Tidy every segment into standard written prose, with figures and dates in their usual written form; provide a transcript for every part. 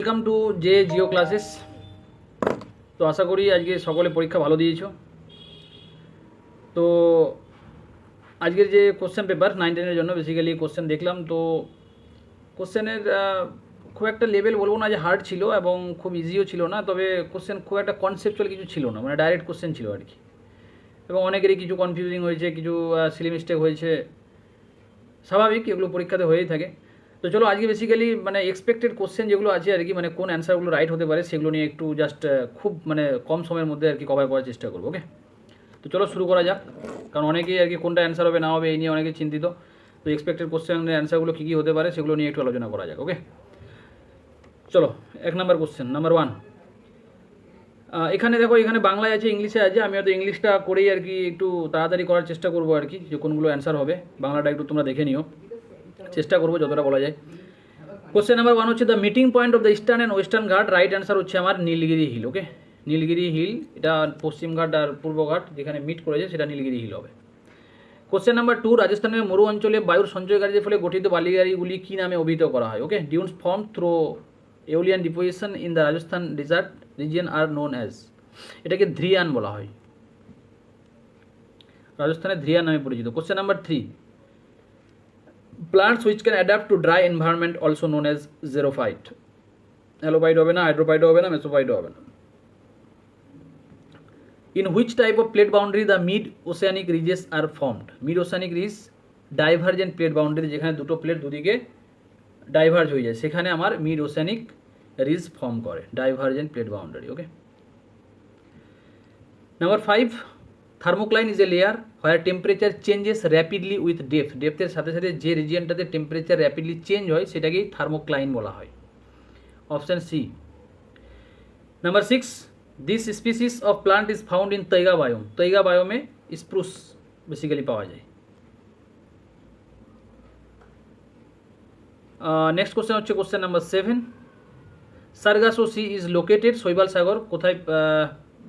Welcome to যে Jio classes. তো আশা করি আজকে সকলে পরীক্ষা ভালো দিয়েছো। তো আজকের যে কোশ্চেন পেপার 9-10-এর জন্য বেসিক্যালি কোশ্চেন দেখলাম। তো কোশ্চেনের খুব একটা লেভেল বলবো না যে হার্ড ছিল এবং খুব ইজিও ছিল না, তবে কোশ্চেন খুব একটা কনসেপচুয়াল কিছু ছিল না, মানে ডাইরেক্ট কোশ্চেন ছিল আর কি। এবং অনেকেরই কিছু কনফিউজিং হয়েছে, কিছু সিলি মিস্টেক হয়েছে, স্বাভাবিক, এগুলো পরীক্ষাতে হয়েই থাকে। তো চলো আজকে বেসিক্যালি মানে এক্সপেক্টেড কোশ্চেন যেগুলো আছে আর কি, মানে কোন অ্যান্সারগুলো রাইট হতে পারে সেগুলো নিয়ে একটু জাস্ট খুব মানে কম সময়ের মধ্যে আর কি কভার করার চেষ্টা করবো। ওকে, তো চলো শুরু করা যাক, কারণ অনেকেই আর কি কোনটা অ্যান্সার হবে না হবে এই নিয়ে অনেকে চিন্তিত। তো এক্সপেক্টেড কোশ্চেনের অ্যান্সারগুলো কী কী হতে পারে সেগুলো নিয়ে একটু আলোচনা করা যাক। ওকে, চলো 1 নম্বর কোশ্চেন, নাম্বার 1। এখানে দেখো, এখানে বাংলায় আছে, ইংলিশে আছে। আমি হয়তো ইংলিশটা করেই আর কি একটু তাড়াতাড়ি করার চেষ্টা করবো আর কি, যে কোনগুলো অ্যান্সার হবে। বাংলাটা একটু তোমরা দেখে নিও, চেষ্টা করবো যতটা বলা যায়। কোশ্চেন নাম্বার 1 হচ্ছে the meeting point of the eastern and western ঘাট। রাইট অ্যান্সার হচ্ছে আমার নীলগিরি হিল। ওকে, নীলগিরি হিল, এটা পশ্চিম ঘাট আর পূর্ব ঘাট যেখানে মিট করেছে সেটা নীলগিরি হিল হবে। কোশ্চেন নাম্বার 2, রাজস্থানের মরু অঞ্চলে বায়ুর সঞ্চয়কারীদের ফলে গঠিত বালিগাড়িগুলি কী নামে অভিহিত করা হয়? Okay, dunes form through aeolian deposition in the Rajasthan desert region are known as. এটাকে ধ্রিয়ান বলা হয়, রাজস্থানের ধ্রিয়ান নামে পরিচিত। Question number 3, plants which can adapt to dry environment also known as xerophyte. Halophyte হবে না, হাইড্রোফাইটও হবে না, মেসোফাইটও হবে না। In which type of plate boundary the mid oceanic ridges are formed. Mid oceanic ridge divergent plate boundary, যেখানে দুটো প্লেট দুদিকে ডাইভার্জ হয়ে যায় সেখানে আমার মিড ওসিয়ানিক রিজ ফর্ম করে, divergent plate boundary. Okay, number 5, thermocline is a layer where temperature changes rapidly with depth. ডেপথের সাথে সাথে যে রিজিয়নটাতে টেম্পারেচার র্যাপিডলি চেঞ্জ হয় সেটাকেই থার্মোক্লাইন বলা হয়। Option C. Number 6, this species of plant is found in taiga biome. Taiga বায়োমে spruce basically পাওয়া যায়। নেক্সট কোশ্চেন হচ্ছে question number 7, Sargasso sea is located. শৈবাল সাগর কোথায়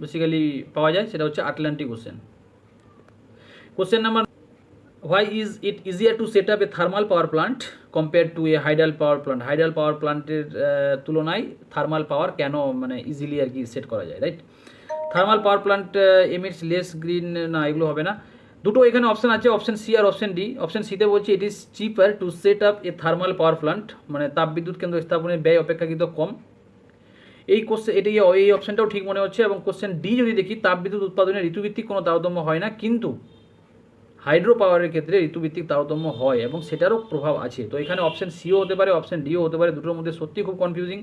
বেসিক্যালি পাওয়া যায়? সেটা হচ্ছে Atlantic ocean. Question number, why is it easier to set up a thermal power plant compare to a hydel power plant. Hydel power প্লান্টের তুলনায় থার্মাল পাওয়ার কেন মানে ইজিলি আর কি সেট করা যায়? Right, thermal power plant emits less green, না এগুলো হবে না। দুটো এখানে অপশান আছে, অপশান সি আর অপশান ডি। অপশান সিতে বলছে it is cheaper to set up a thermal power plant, মানে তাপবিদ্যুৎ কেন্দ্র স্থাপনের ব্যয় অপেক্ষাকৃত কম। এই কোশ্চেন এটি, এই অপশানটাও ঠিক মনে হচ্ছে। এবং কোশ্চেন ডি যদি দেখি, তাপবিদ্যুৎ উৎপাদনে ঋতুভিত্তিক কোনো তারতম্য হয় না, কিন্তু হাইড্রো পাওয়ারের ক্ষেত্রে ঋতুভিত্তিক তারতম্য হয় এবং সেটারও প্রভাব আছে। তো এখানে অপশান সিও হতে পারে, অপশান ডিও হতে পারে, দুটোর মধ্যে সত্যি খুব কনফিউজিং।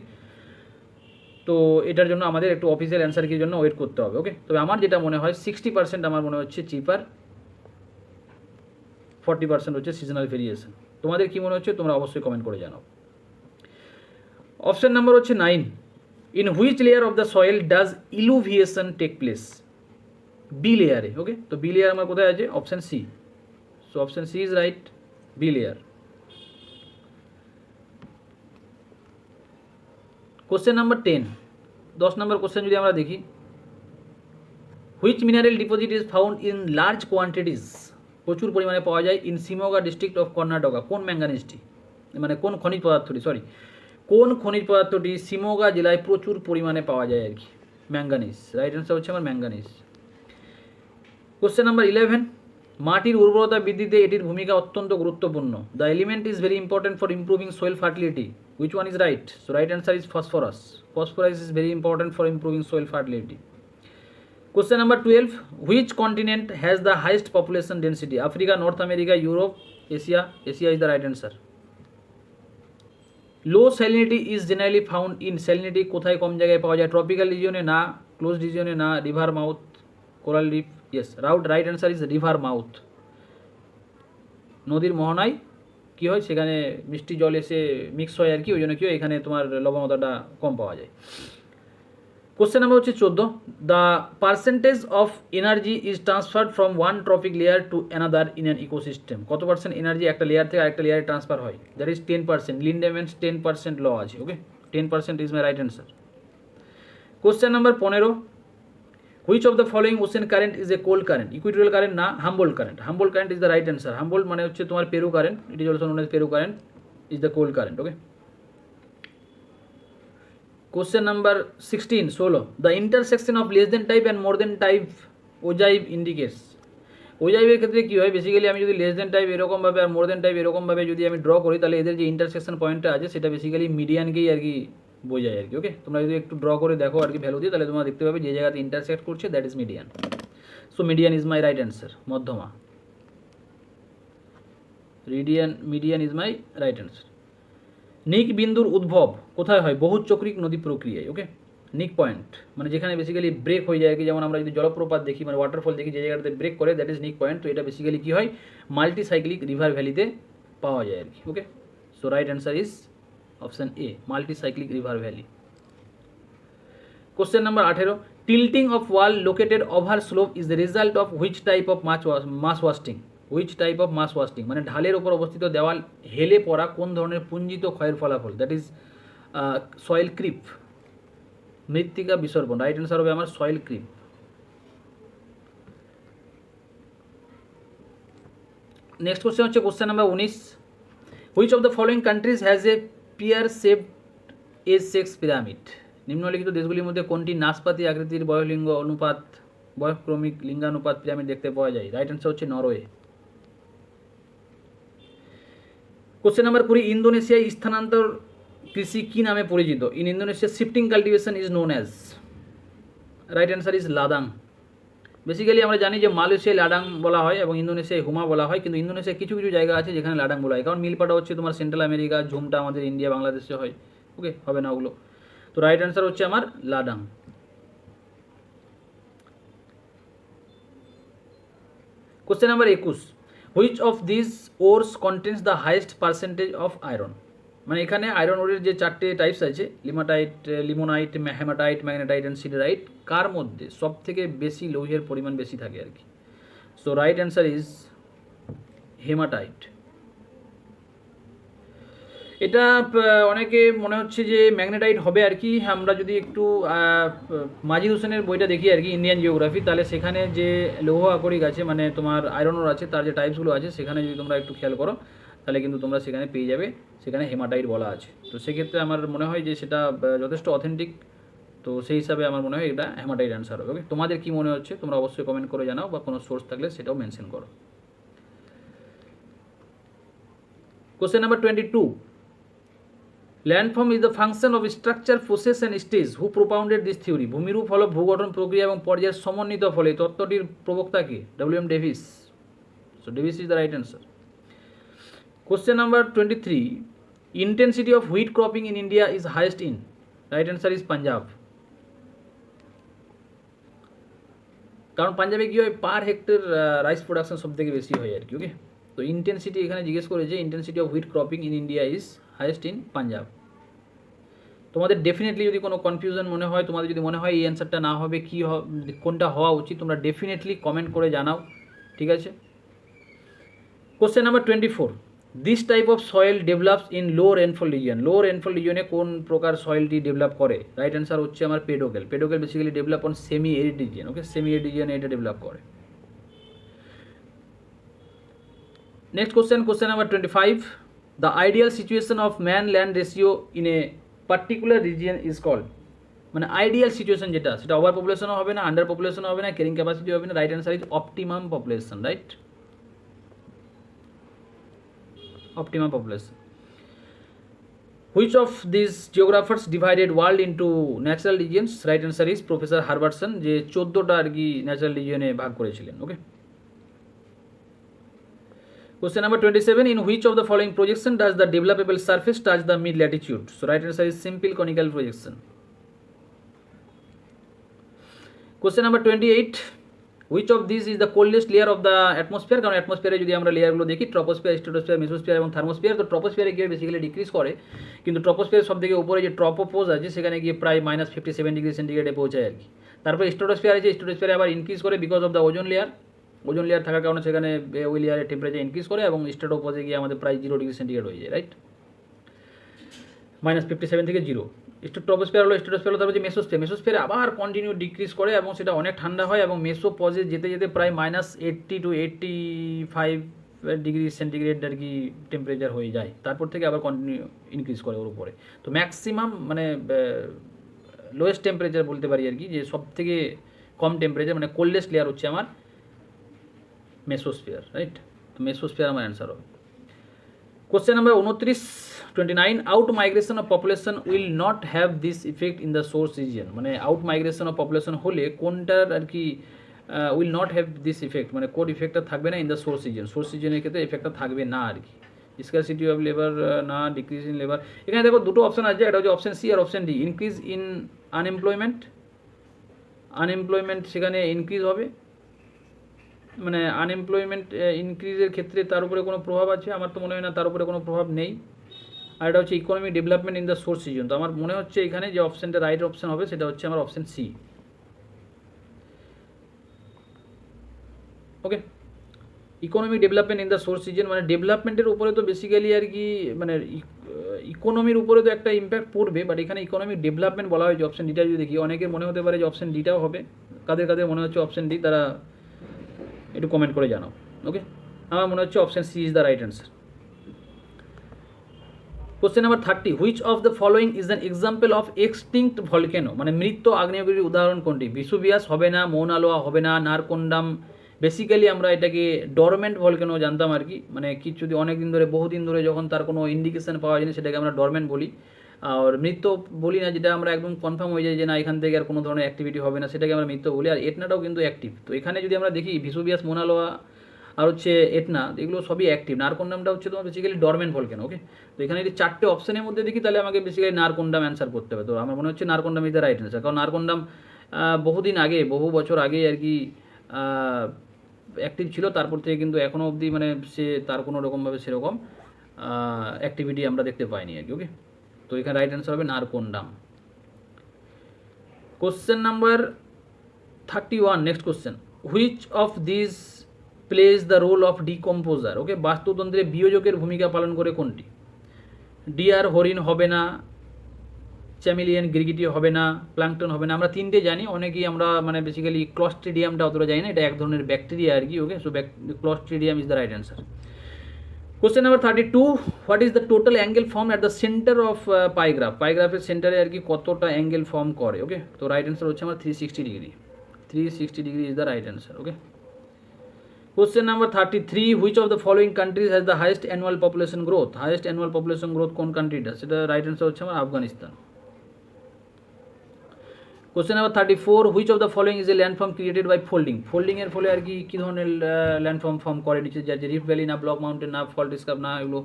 তো এটার জন্য আমাদের একটু অফিসিয়াল অ্যান্সার কি জন্য ওয়েট করতে হবে। ওকে, তবে আমার যেটা মনে হয় 60% আমার মনে হচ্ছে চিপার, 40% হচ্ছে সিজনাল ভেরিয়েশন। তোমাদের কি মনে হচ্ছে তোমরা অবশ্যই কমেন্ট করে জানাও। অপশান নাম্বার হচ্ছে 9, in which layer of the soil does illuviation take place. B লেয়ারে। ওকে, তো বি লেয়ার আমার কোথায় আছে? Option C. So option C is right, B layer. Question number 10, 10 number question যদি আমরা দেখি, which mineral deposit is found in large quantities. প্রচুর পরিমাণে পাওয়া যায় in Shimoga district of Karnataka. কোন ম্যাঙ্গানিজটি, মানে কোন খনিজ পদার্থটি, কোন খনিজ পদার্থটি শিমোগা জেলায় প্রচুর পরিমাণে পাওয়া যায় আর কি? ম্যাঙ্গানিজ। রাইট অ্যান্সার হচ্ছে আমার ম্যাঙ্গানিজ। কোশ্চেন নাম্বার 11, মাটির উর্বরতা বৃদ্ধিতে এটির ভূমিকা অত্যন্ত গুরুত্বপূর্ণ। The element is very important for improving soil fertility. Which one is right? So right answer is phosphorus. Phosphorus is very important for improving soil fertility. Question number 12, which continent has the highest population density. Africa, North America, Europe, Asia. Asia is the right answer. Low salinity is generally found in. Salinity কোথায় কম জায়গায় পাওয়া যায়? Tropical রিজিয়নে না, close রিজিয়নে না, river mouth, coral reef. Yes, right answer is river mouth. নদীর মোহনায় কী হয়, সেখানে মিষ্টি জল এসে মিক্স হয় আর কি, ওই জন্য কি হয় এখানে তোমার লবণতাটা কম পাওয়া যায়। কোশ্চেন নাম্বার হচ্ছে 14, the percentage of energy is transferred from one trophic layer to another in an ecosystem. কত পার্সেন্ট এনার্জি একটা লেয়ার থেকে আরেকটা লেয়ারে ট্রান্সফার হয়? That is 10%। লিন্ডেম্যানস 10% ল আছে। Okay, 10% is my right answer. Question number 15, which of the following ocean current is a cold current. Equatorial current না, Humboldt current. Humboldt current is the right answer. Humboldt মানে হচ্ছে তোমার Peru current, it is also known as Peru current, is the cold current. Okay, question number 16 the intersection of less than type and more than type ogive indicates. ওজাইভের ক্ষেত্রে কী হয়, basically আমি যদি less than type এরকমভাবে আর মোর than type এরকমভাবে যদি আমি draw করি, তাহলে এদের যে ইন্টারসেকশন পয়েন্টটা আছে সেটা বেসিক্যালি মিডিয়ানকেই আর কি বোঝায় আর কি। ওকে, তোমরা যদি একটু ড্র করে দেখো আর কি ভ্যালু দিয়ে, তাহলে তোমরা দেখতে পাবে যে জায়গাতে ইন্টারসেক্ট করছে that is median. So median is my right answer, মধ্যমা। Median is my right answer. নিক বিন্দুর উদ্ভব কোথায় হয়? বহুচক্রিক নদী প্রক্রিয়ায়। ওকে, নিক পয়েন্ট মানে যেখানে বেসিক্যালি ব্রেক হয়ে যায় আর কি, যেমন আমরা যদি জলপ্রপাত দেখি মানে ওয়াটারফল দেখি, যে জায়গাতে ব্রেক করে দ্যাট ইজ নিক পয়েন্ট। তো এটা বেসিক্যালি কী হয়, মাল্টিসাইক্লিক রিভার ভ্যালিতে পাওয়া যায় আর কি। Okay, so right answer is option A, multicyclic river valley. Question number 18, tilting of wall located over slope is the result of which type of mass wasting. Which type of mass wasting মানে ঢালের ওপর অবস্থিত দেওয়াল হেলে পড়া কোন ধরনের পুঞ্জিত ক্ষয়ের ফলাফল? দ্যাট ইজ সয়েল ক্রিপ, মৃত্তিকা বিসর্পণ। রাইট অ্যান্সার হবে আমার সয়েল ক্রিপ। নেক্সট কোশ্চেন হচ্ছে question number 19, which of the following countries has a pear shaped age sex pyramid. নিম্নলিখিত দেশগুলির মধ্যে কোনটি নাশপাতি আকৃতির বয়ক্রমিক লিঙ্গানুপাত পিরামিড দেখতে পাওয়া যায়? রাইট অ্যান্সার হচ্ছে নরওয়ে। কোশ্চেন নাম্বার 20, ইন্দোনেশিয়ায় স্থানান্তর কৃষি কী নামে পরিচিত? In Indonesia shifting cultivation is known as. Right answer is ladang. Basically আমরা জানি যে মালয়েশিয়ায় লাডাং বলা হয় এবং ইন্দোনেশিয়ায় হুমা বলা হয়, কিন্তু ইন্দোনেশিয়ায় কিছু কিছু জায়গা আছে যেখানে লাডাং বলা হয়, কারণ মিলপাটা হচ্ছে তোমার সেন্ট্রাল আমেরিকা, ঝুমটা আমাদের ইন্ডিয়া বাংলাদেশে হয়। ওকে, হবে না ওগুলো। তো রাইট অ্যান্সার হচ্ছে আমার ladang. Question number 21, which of this ores contains the highest percentage of iron. মানে এখানে আয়রন ওরের যে 4টে টাইপস আছে, limonite, hematite, magnetite and siderite, কার মধ্যে সব থেকে বেশি লৌহের পরিমাণ বেশি থাকে আর কি? So right answer is hematite. এটা অনেকে মনে হচ্ছে যে ম্যাগনেটাইট হবে আর কি। আমরা যদি একটু মাজিদ হোসেনের বইটা দেখি আর কি, ইন্ডিয়ান জিওগ্রাফি, তাহলে সেখানে যে লৌহ আকরিক আছে মানে তোমার আয়রন ওর আছে, তার যে টাইপসগুলো আছে সেখানে যদি তোমরা একটু খেয়াল করো তাহলে কিন্তু তোমরা সেখানে পেয়ে যাবে, সেখানে হেমাটাইট বলা আছে। তো সেক্ষেত্রে আমার মনে হয় যে সেটা যথেষ্ট অথেন্টিক, তো সেই হিসাবে আমার মনে হয় এটা হেমাটাইট অ্যান্সার হবে। ওকে, তোমাদের কী মনে হচ্ছে তোমরা অবশ্যই কমেন্ট করে জানাও, বা কোনো সোর্স থাকলে সেটাও মেনশন করো। Question number 22, landform is the function of structure, process and stage, who propounded this theory. ভূমিরূপ হল ভূগঠন প্রক্রিয়া এবং পর্যায়ের সমন্বিত ফলে। তত্ত্বটির প্রবক্তা কে? W M Davis. So Davis is the right answer. Question number 23, intensity of wheat cropping in India is highest in. Right answer is Punjab. কারণ পাঞ্জাবে কী হয়, পার হেক্টর রাইস প্রোডাকশন সব থেকে বেশি হয় আর কি। ওকে, তো ইন্টেন্সিটি এখানে জিজ্ঞেস করেছে, intensity of wheat cropping in India is highest in Punjab. তোমাদের ডেফিনেটলি যদি কোনো কনফিউশন মনে হয়, তোমাদের যদি মনে হয় এই অ্যান্সারটা না হবে, কী কোনটা হওয়া উচিত, তোমরা ডেফিনেটলি কমেন্ট করে জানাও, ঠিক আছে? Question number 24, this type of soil develops in low rainfall region. Low rainfall রিজিয়নে কোন প্রকার সয়েলটি ডেভেলপ করে? রাইট অ্যান্সার হচ্ছে আমার pedocal. Pedocal basically develop on semi arid region. Okay, semi arid রিজিয়নে এটা ডেভেলপ করে। Next question number 25, the ideal situation of man land ratio in a particular region is called. মানে ideal situation যেটা, সেটা over পপুলেশনও হবে না, under পপুলেশনও হবে না, ক্যারিং ক্যাপাসিটি হবে না। Right answer is optimum population. Right, optimum population. Which of these geographers divided world into natural regions? Right answer is Professor Herbertson, যে 14টা আর কি ন্যাচারাল রিজিয়নে ভাগ করেছিলেন। ওকে, question number 27, in which of the following projection does the developable surface touch the mid latitude? So right answer is simple conical projection. Question number 28, which of these is the coldest layer of the atmosphere? কারণ অ্যাটমসফিয়ারে যদি আমরা লেয়ারগুলো দেখি, troposphere, stratosphere, mesosphere এবং thermosphere, তো ট্রপোস্ফিয়ারে গিয়ে basically decrease করে, কিন্তু troposphere সব থেকে উপরে যে ট্রপোপোজ আছে সেখানে গিয়ে প্রায় -57 ডিগ্রি সেন্টিগ্রেডে পৌঁছায় আর কি। তারপরে স্ট্রাটোস্ফিয়ার আছে, স্ট্রাটোস্ফিয়ারে আবার ইনক্রিজ করে বিকজ অফ দ্য ওজন লেয়ার। ওজন লেয়ার থাকার কারণে সেখানে ওই লেয়ারের টেম্পারেচার ইনক্রিজ করে এবং স্ট্রাটোপোজে গিয়ে আমাদের প্রায় 0 ডিগ্রি সেন্টিগ্রেড হয়ে যায়। রাইট, -57 থেকে 0। ট্রপোস্ফিয়ার হলো, স্ট্রাটোস্ফিয়ার হলো, তারপর যে মেসোস্ফিয়ার, মেসোস্ফিয়ারে আবার কন্টিনিউ ডিক্রিজ করে এবং সেটা অনেক ঠান্ডা হয় এবং মেসোপজে যেতে যেতে প্রায় -80 to 85 ডিগ্রি সেন্টিগ্রেড আর কি টেম্পারেচার হয়ে যায়, তারপর থেকে আবার কন্টিনিউ ইনক্রিজ করে ওর উপরে। তো ম্যাক্সিমাম মানে লোয়েস্ট টেম্পারেচার বলতে পারি আর কি, যে সব থেকে কম টেম্পারেচার মানে কোল্ডেস্ট লেয়ার হচ্ছে আমার মেসোস্ফিয়ার, রাইট? তো মেসোস্ফিয়ার আমার অ্যান্সার হবে। Question number 29 out migration of population will not have this effect in the source region, মানে আউট মাইগ্রেশন অফ পপুলেশন হলে কোনটার আর কি will not have this effect, মানে কোন ইফেক্টটা থাকবে না in the source region, source রিজিয়নের ক্ষেত্রে ইফেক্টটা থাকবে না আর কি। স্কারসিটি অফ লেবার না, ডিক্রিজ ইন লেবার। এখানে দেখো দুটো অপশন আছে, একটা হচ্ছে অপশন সি আর option D. Increase in unemployment সেখানে ইনক্রিজ হবে, মানে আনএমপ্লয়মেন্ট ইনক্রিজের ক্ষেত্রে তার উপরে কোনো প্রভাব আছে? আমার তো মনে হয় না তার উপরে কোনো প্রভাব নেই। আর এটা হচ্ছে economic development in the source reason. তো আমার মনে হচ্ছে এখানে যে অপশানটা রাইট অপশান হবে সেটা হচ্ছে আমার option C. Okay, economic development in the source region মানে ডেভেলপমেন্টের উপরে তো বেসিক্যালি আর কি, মানে ইকোনমির উপরে তো একটা ইম্প্যাক্ট পড়বে, বাট এখানে ইকোনমিক ডেভেলপমেন্ট বলা হয়েছে অপশান ডিটা যদি দেখি। অনেকের মনে হতে পারে যে অপশান ডিটাও হবে, কাদের কাদের মনে হচ্ছে অপশান ডি তারা একটু কমেন্ট করে জানাও। ওকে, আমার মনে হচ্ছে option C is the right answer. Question number 30 which of the following is an example of extinct volcano, মানে মৃত আগ্নেয়গিরির উদাহরণ কোনটি? ভিসুভিয়াস হবে না, মৌনা লোয়া হবে না, নারকোন্ডাম। বেসিক্যালি আমরা এটাকে ডরমেন্ট ভলকেনো জানতাম আর কি, মানে কিছু অনেক দিন ধরে বহুদিন ধরে যখন তার কোনো ইন্ডিকেশন পাওয়া যায়নি সেটাকে আমরা ডরমেন্ট বলি। আর মৃত বলি না, যেটা আমরা একদম কনফার্ম হয়ে যায় যে না এখান থেকে আর কোনো ধরনের অ্যাক্টিভিটি হবে না, সেটাকে আমরা মৃত বলি। আর এটনাটাও কিন্তু অ্যাক্টিভ। তো এখানে যদি আমরা দেখি ভিসুভিয়াস, মৌনা লোয়া আর হচ্ছে এটনা, এগুলো সবই অ্যাক্টিভ। নারকোন্ডামটা হচ্ছে তোমার বেসিক্যালি ডরমেন্ট ভলকেনো। ওকে, তো এখানে যদি চারটে অপশনের মধ্যে দেখি তাহলে আমাকে বেসিক্যালি নারকোন্ডাম অ্যান্সার করতে হবে। তো আমার মনে হচ্ছে নারকোন্ডাম ইজ দ্য রাইট অ্যান্সার, কারণ নারকোন্ডাম বহুদিন আগে, বহু বছর আগে আর কি অ্যাক্টিভ ছিল, তারপর থেকে কিন্তু এখনও অবধি মানে সে তার কোনো রকমভাবে সেরকম অ্যাক্টিভিটি আমরা দেখতে পাইনি আর কি। ওকে, তো এখানে রাইট অ্যান্সার হবে Narcondam. Question number 31 next question which of this plays the role of decomposer. Okay, বাস্তুতন্ত্রে বিয়োজকের ভূমিকা পালন করে কোনটি? ডিয়ার, হরিণ হবে না, চ্যামিলিয়ান, গিরগিটি হবে না, প্লাঙ্কটন হবে না। আমরা তিনটে জানি, অনেকেই আমরা মানে বেসিক্যালি ক্লস্ট্রিডিয়ামটা অতটা জানি না, এটা এক ধরনের ব্যাকটেরিয়া আর কি। Okay, so clostridium is the right answer. Question number 32 what is the total angle form at the centre of pie graph. পাইগ্রাফের সেন্টারে আর কি কতটা অ্যাঙ্গেল ফর্ম করে? ওকে, তো রাইট অ্যান্সার হচ্ছে আমার 360 degree. 360 degree is the right answer. Okay, question number 33 which of the following countries has the highest annual population growth. Highest annual population growth কোন কান্ট্রিটা? সেটা রাইট অ্যান্সার হচ্ছে আমার Afghanistan. Question number 34 which of the following is a landform created by folding. ফোল্ডিংয়ের ফলে আর কি কী ধরনের ল্যান্ডফর্ম ফর্ম করে? নিচে যা যে রিফ ভ্যালি না, ব্লক মাউন্টেন না, ফল্ট স্কার্প না, এগুলো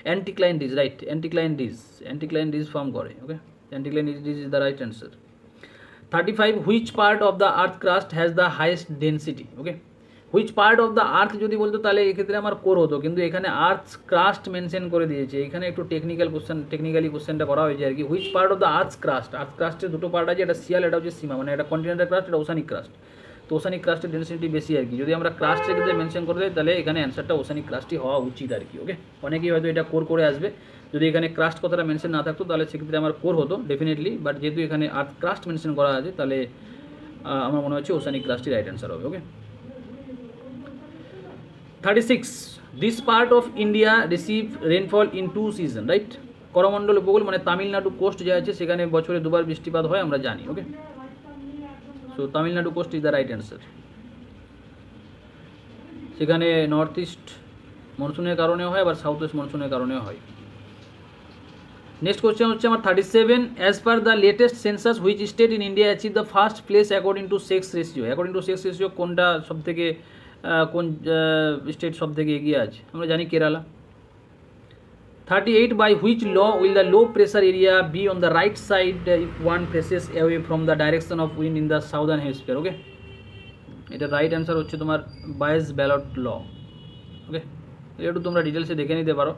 anticline ridges, right? Anticline ridges form করে। Okay, anticline ridges is the right answer. 35 which part of the earth crust has the highest density. Okay, which part of the earth যদি বলতো তাহলে এক্ষেত্রে আমার core হতো, কিন্তু এখানে আর্থ ক্রাস্ট মেনশন করে দিয়েছে। এখানে একটু টেকনিক্যালি কোশ্চেনটা করা হয়েছে আর কি। Which part of the earth ক্রাস্টের দুটো পার্ট আছে, এটা সিয়াল, এটা হচ্ছে সীমা, মানে এটা কন্টিনেন্টাল ক্রাস্ট, এটা ওসানিক ক্রাস্ট। তো ওসানিক ক্রাস্টের ডেন্সিটি বেশি আর কি। যদি আমরা ক্রাস্টের ক্ষেত্রে মেনশন করে দেয় তাহলে এখানে অ্যান্সারটা ওসানিক ক্রাস্টই হওয়া উচিত আর কি। ওকে, অনেকেই হয়তো এটা কোর করে আসবে, যদি এখানে ক্রাস্ট কথাটা মেনশন না থাকতো তাহলে সেক্ষেত্রে আমার কোর হতো ডেফিনেটলি, বাট যেহেতু এখানে আর্থ ক্রাস্ট মেনশন করা আছে তাহলে আমার মনে হচ্ছে ওসানিক ক্রাস্টই রাইট অ্যান্সার হবে। ওকে, 36 this part of India receive rainfall in 2 season, right? Coromandel উপকূল মানে তামিলনাড়ু কোস্ট যে আছে সেখানে বছরে দুবার বৃষ্টিপাত হয় আমরা জানি। Okay, so Tamil Nadu coast is the right answer. সেখানে নর্থ ইস্ট মনসুনের কারণেও হয়, আবার সাউথ ওয়েস্ট মনসুনের কারণেও হয়। নেক্সট কোশ্চেন হচ্ছে আমার 37 as per the latest census which state in India achieve the first place according to sex ratio. According to sex ratio কোনটা সব থেকে কোন স্টেট সব থেকে এগিয়ে আছে? আমরা জানি Kerala. 38 by which law will the low pressure area be on the right side if one faces away from the direction of wind in the southern hemisphere. Okay, এটা রাইট অ্যান্সার হচ্ছে তোমার বায়েস ব্যালট ল। ওকে, একটু তোমরা ডিটেলসে দেখে নিতে পারো,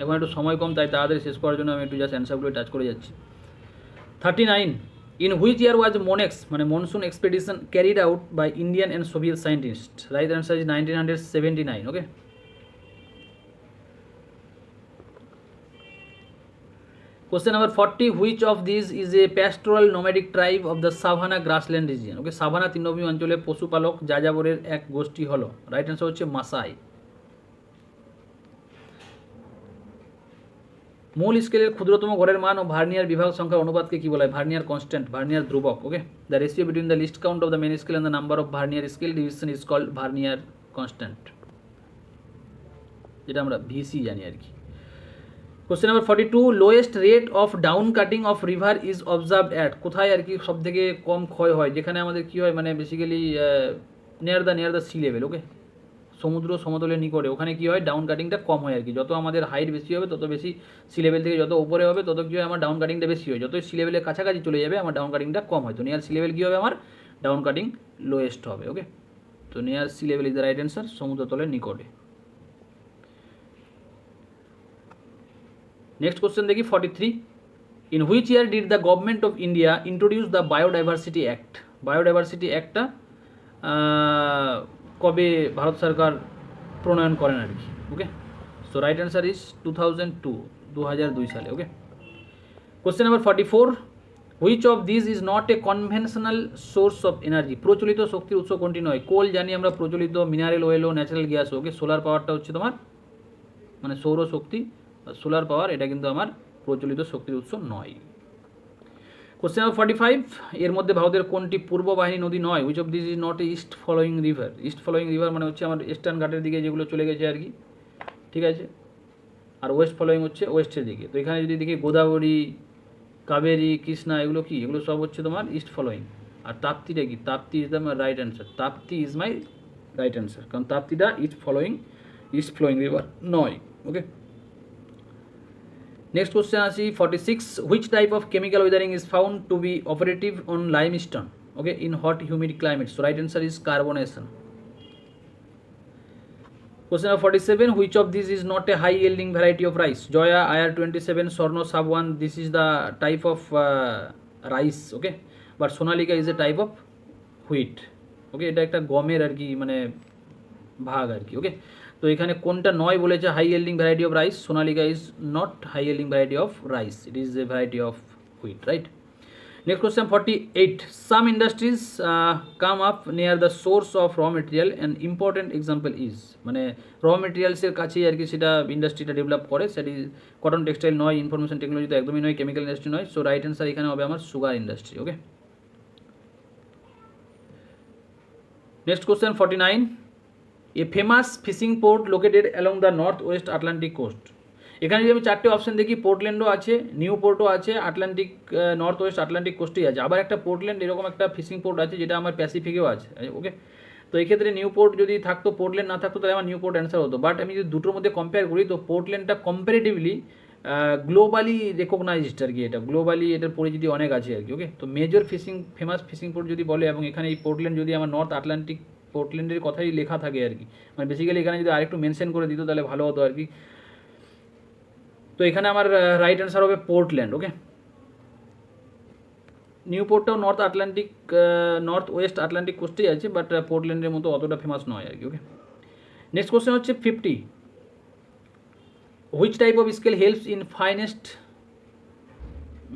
এখন একটু সময় কম তাই তাড়াতাড়ি শেষ করার জন্য আমি একটু জাস্ট অ্যান্সারগুলো টাচ করে যাচ্ছি। 39 in which year was MONEX মানে monsoon expedition carried out by Indian and Soviet scientist. Right answer is 1979। Okay, question number 40 which of this is a pastoral nomadic tribe of the savanna grassland region. Okay, savanna তৃণভূমি অঞ্চলে পশুপালক যাযাবরের এক গোষ্ঠী হলো। Right answer হচ্ছে মাসাই। মূল স্কেলের ক্ষুদ্রতম গড়ের মান ও ভার্নিয়ার বিভাগ সংখ্যার অনুপাতকে কী বলা হয়? ভার্নিয়ার কনস্ট্যান্ট, ভার্নিয়ার ধ্রুবক। Okay, the ratio between the least count of the main scale and the number of vernier scale division is called vernier constant, যেটা আমরা ভিসি জানি আর কি। Question number 42, lowest rate of down cutting of river is observed at, কোথায় আর কি সব থেকে কম ক্ষয় হয়? যেখানে আমাদের কী হয়, মানে basically near the sea level. Okay, সমুদ্র সমতলের নিকটে, ওখানে কী হয়, ডাউন কাটিংটা কম হয় আর কি। যত আমাদের হাইট বেশি হবে তত বেশি সি লেভেল থেকে যত উপরে হবে তত কী হয়, আমার ডাউন কাটিংটা বেশি হয়। যতই সি লেভেলের কাছাকাছি চলে যাবে আমার ডাউন কাটিংটা কম হয়। তো নিয়ার সি লেভেল কী হবে, আমার ডাউন কাটিং লোয়েস্ট হবে। ওকে, তো near sea level is the right answer, সমুদ্রতলের নিকটে। নেক্সট কোশ্চেন দেখি 43, in which year did the government of India introduce the biodiversity act? Biodiversity অ্যাক্টটা কবে ভারত সরকার প্রণয়ন করেন আর কি? Okay, so right answer is 2002, 2002 সালে। Okay, question number 44, which of this is not a conventional source of energy? প্রচলিত শক্তির উৎস কোনটি নয়? কোল জানি আমরা প্রচলিত, মিনারেল অয়েল ও ন্যাচারাল গ্যাস। ওকে, সোলার পাওয়ারটা হচ্ছে তোমার মানে সৌরশক্তি, সোলার পাওয়ার, এটা কিন্তু আমার প্রচলিত শক্তির উৎস নয়। কোশ্চেন নাম্বার 45, এর মধ্যে ভারতের কোনটি পূর্ব বাহিনী নদী নয়? Which of this is not A east following river? East following river মানে হচ্ছে আমার ইস্টার্ন ঘাটের দিকে যেগুলো চলে গেছে আর কি, ঠিক আছে, আর ওয়েস্ট ফলোয়িং হচ্ছে ওয়েস্টের দিকে। তো এখানে যদি দেখি গোদাবরী, কাবেরী, কৃষ্ণা, এগুলো কি, এগুলো সব হচ্ছে তোমার ইস্ট ফলোয়িং। আর তাপ্তিটা কি? Tapti is the right answer, Tapti is my right answer, কারণ তাপ্তিটা ইস্ট ফ্লোয়িং রিভার নয়। ওকে, নেক্সট কোশ্চেন আসি 46, which type of chemical weathering is found to be operative on limestone? Okay, in hot humid climate, so right answer is carbonation. Question number 47, which of this is not a high yielding variety of rice? Jaya, IR27, Swarna, সাবওয়ান, this is the type of rice. Okay, but Sonalika is a type of wheat. Okay, এটা একটা গমের আর কি মানে ভাগ আর কি। ওকে, তো এখানে কোনটা নয় বলেছে high yielding variety of rice? Sonalika is not high yielding variety of rice, it is a variety of wheat, right. Next question 48, some industries come up near the source of raw material and important example is, মানে raw মেটেরিয়ালসের কাছেই আর কি সেটা ইন্ডাস্ট্রিটা develop করে। সেটি cotton textile নয়, information technology তো একদমই নয়, কেমিক্যাল ইন্ডাস্ট্রি নয়, সো রাইট অ্যান্সার এখানে হবে আমার sugar industry. Okay, next question 49, a famous fishing port located along the north west Atlantic coast. এখানে যদি আমি চারটে অপশন দেখি, পোর্টল্যান্ডও আছে, নিউ পোর্টও আছে, আটলান্টিক নর্থ ওয়েস্ট আটলান্টিক কোস্টেই আছে, আবার একটা পোর্টল্যান্ড এরকম একটা ফিশিং পোর্ট আছে যেটা আমার প্যাসিফিকেও আছে। ওকে, তো এই ক্ষেত্রে নিউ পোর্ট যদি থাকতো, পোর্টল্যান্ড না থাকতো, তাহলে আমার নিউ পোর্ট অ্যান্সার হতো। বাট আমি যদি দুটোর মধ্যে কম্পেয়ার করি তো পোর্টল্যান্ডটা কম্পারেটিভলি গ্লোবালি রেকগনাইজড আর কি, এটা গ্লোবালি এটার পরিচিতি অনেক আছে আর কি। ওকে, তো মেজর ফেমাস ফিশিং পোর্ট যদি বলে এবং এখানে এই পোর্টল্যান্ড যদি আমার নর্থ আটলান্টিক পোর্টল্যান্ডের কথাই লেখা থাকে আর কি, মানে বেসিক্যালি এখানে যদি আরেকটু মেনশন করে দিত তাহলে ভালো হতো আর কি। তো এখানে আমার রাইট অ্যান্সার হবে পোর্টল্যান্ড। ওকে, নিউ পোর্টটাও নর্থ ওয়েস্ট আটলান্টিক কোস্টেই আছে, বাট পোর্টল্যান্ডের মতো অতটা ফেমাস নয় আর কি। ওকে, নেক্সট কোশ্চেন হচ্ছে 50, which type of scale helps in finest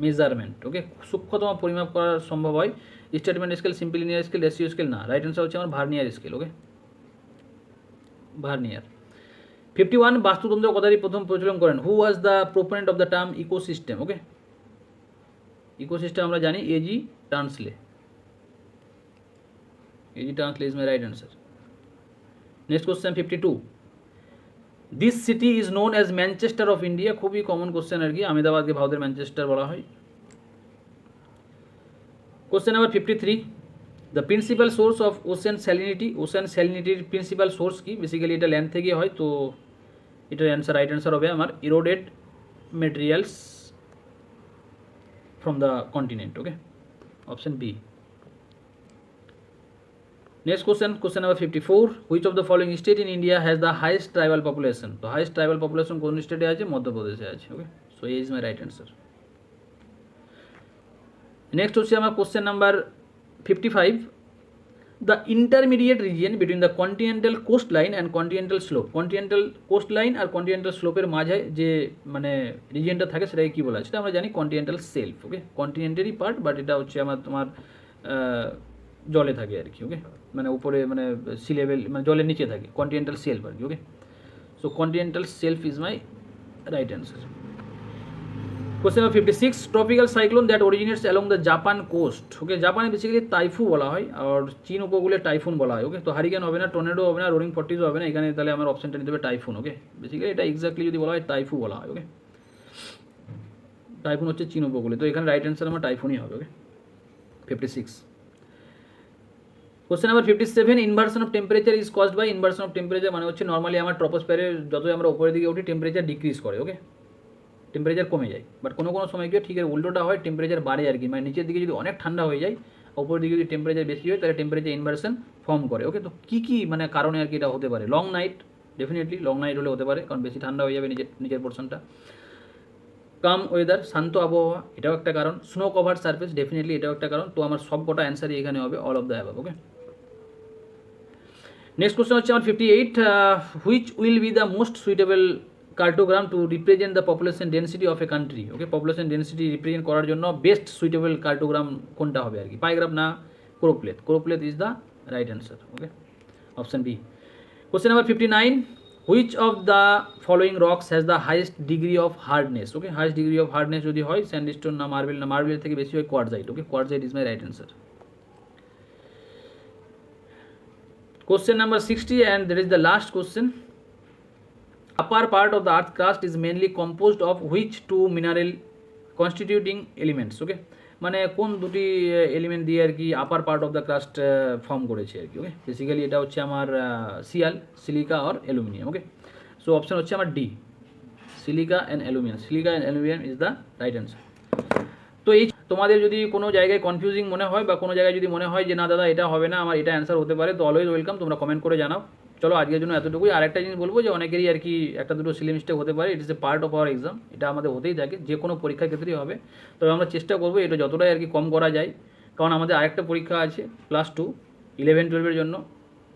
measurement? Okay, সূক্ষ্মতম পরিমাপ করা সম্ভব হয়। Statement scale, simple linear scale, ratio scale না, রাইট অ্যান্সার হচ্ছে আমার ভার্নিয়ার স্কেল। ওকে, ভার্নিয়ার। 51, বাস্তুতন্ত্র কথাটি প্রথম প্রচলন করেন? Who was the proponent of the term ecosystem? Okay, ecosystem আমরা জানি A G Tansley, is my right answer. Next question 52, this city is known as Manchester of India. খুবই কমন কোশ্চেন আর কি, আহমেদাবাদকে ভারতের ম্যানচেস্টার বলা হয়। Question number 53, the principal source of ocean salinity. Ocean স্যালিনিটির প্রিন্সিপাল সোর্স কি? বেসিক্যালি এটা ল্যান্ড থেকে হয়, তো এটার অ্যান্সার রাইট অ্যান্সার হবে আমার eroded materials from the continent. Okay, option B. Next question number 54, which of the following state in India has the highest tribal population? তো হাইয়েস্ট ট্রাইবাল পপুলেশন কোন স্টেটে আছে? মধ্যপ্রদেশে আছে। Okay, so A is my right answer. Next হচ্ছে আমার question number 55, the intermediate region between the continental coast line and continental slope. Continental coast line আর continental স্লোপের মাঝে যে মানে রিজিয়নটা থাকে সেটাকে কী বলা হয়? সেটা আমরা জানি কন্টিনেন্টাল সেলফ। ওকে, কন্টিনেন্টেরই পার্ট, বাট এটা হচ্ছে তোমার জলে থাকে আর কি। ওকে, মানে উপরে মানে সি লেভেল মানে জলের নিচে থাকে, কন্টিনেন্টাল সেলফ আর কি। Okay, so continental shelf is my right answer. Question number 56, tropical cyclone that originates along the Japan coast. Okay, জাপানে বেসিক্যালি তাইফু বলা হয়, আর চীন উপকূলে টাইফুন বলা হয়। ওকে, তো হারিকেন হবে না, টর্নেডো হবে না, রোরিং ফর্টিসও হবে না, এখানে তাহলে আমার অপশনটা নিতে হবে টাইফুন। ওকে, বেসিক্যালি এটা এক্স্যাক্টলি যদি বলা হয় টাইফু বলা হয়। ওকে, টাইফুন হচ্ছে চীন উপকূলে, তো এখানে রাইট অ্যান্সার আমার টাইফুনই হবে। Okay, 56। Question number 57, inversion of temperature is caused by. Inversion of temperature মানে হচ্ছে নর্মালি আমার ট্রপোস্ফিয়ারে যতই আমরা উপরের দিকে উঠি টেম্পারেচার ডিক্রিজ করে। ওকে, টেম্পারেচার কমে যায়, বাট কোনো কোনো সময় গিয়ে ঠিক এর উল্টোটা হয়, টেম্পারেচার বাড়ে আর কি, মানে নিচের দিকে যদি অনেক ঠান্ডা হয়ে যায়, উপরের দিকে যদি টেম্পারেচার বেশি হয় তাহলে টেম্পারেচার ইনভার্সন ফর্ম করে। ওকে, তো কী কী মানে কারণে আর কি এটা হতে পারে? Long night, definitely long night হলে হতে পারে, কারণ বেশি ঠান্ডা হয়ে যাবে নিচের পোর্শনটা। কাম ওয়েদার, শান্ত আবহাওয়া, এটাও একটা কারণ। স্নো কভার সার্ফেস, ডেফিনেটলি এটাও একটা কারণ। তো আমার সব কটা অ্যান্সারই এখানে হবে all of the above. Okay, next question হচ্ছে আমার 58, which will be the most suitable cartogram to represent the population density of a country. Okay, population density represent করার জন্য বেস্ট সুইটেবল কার্টোগ্রাম কোনটা হবে আর কি? পাইগ্রাফ না choropleth? Choropleth is the right answer. Okay, option B. Question number 59, which of the following rocks has the highest degree of hardness. Okay, highest degree of hardness যদি হয় sandstone না marble, না মার্বেলের থেকে বেশি হয় quartzite. Okay, quartzite is my right answer. Question number 60, and that is the last question. Upper part of the earth crust is mainly composed of which two mineral constituting elements? Okay, মানে কোন দুটি element দিয়ে আর কি আপার part of the crust form করেছে আর কি? ওকে, basically এটা হচ্ছে আমার সিলিকা আর অ্যালুমিনিয়াম। ওকে, সো অপশন হচ্ছে আমার D, silica and aluminium. Silica and aluminium is the right answer. তো এই তোমাদের যদি কোনো জায়গায় কনফিউজিং মনে হয় বা কোনো জায়গায় যদি মনে হয় যে না দাদা এটা হবে না, আমার এটা অ্যান্সার হতে পারে, তো অলওয়েজ ওয়েলকাম, তোমরা কমেন্ট করে জানাও। চলো আজকের জন্য এতটুকুই। আর একটা জিনিস বলবো যে অনেকেরই আর কি একটা দুটো সিলি মিস্টেক হতে পারে, ইট ইস এ পার্ট অফ আওয়ার এক্সাম, এটা আমাদের হতেই থাকে, যে কোনো পরীক্ষার ক্ষেত্রেই হবে। তবে আমরা চেষ্টা করবো এটা যতটাই আর কি কম করা যায়, কারণ আমাদের আরেকটা পরীক্ষা আছে ক্লাস 2 11 12-এর জন্য,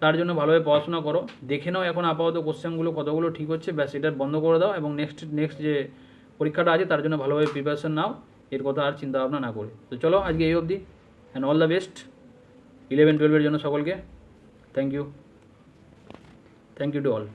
তার জন্য ভালোভাবে পড়াশোনা করো, দেখে নাও এখন আপাতত কোশ্চেনগুলো কতগুলো ঠিক হচ্ছে, ব্যাস এটা বন্ধ করে দাও, এবং নেক্সট যে পরীক্ষাটা আছে তার জন্য ভালোভাবে প্রিপারেশন নাও, এর কথা আর চিন্তা ভাবনা না করে। তো চলো আজকে এই অবধি, অ্যান্ড অল দ্য বেস্ট 11 12-এর জন্য সকলকে। Thank you to all.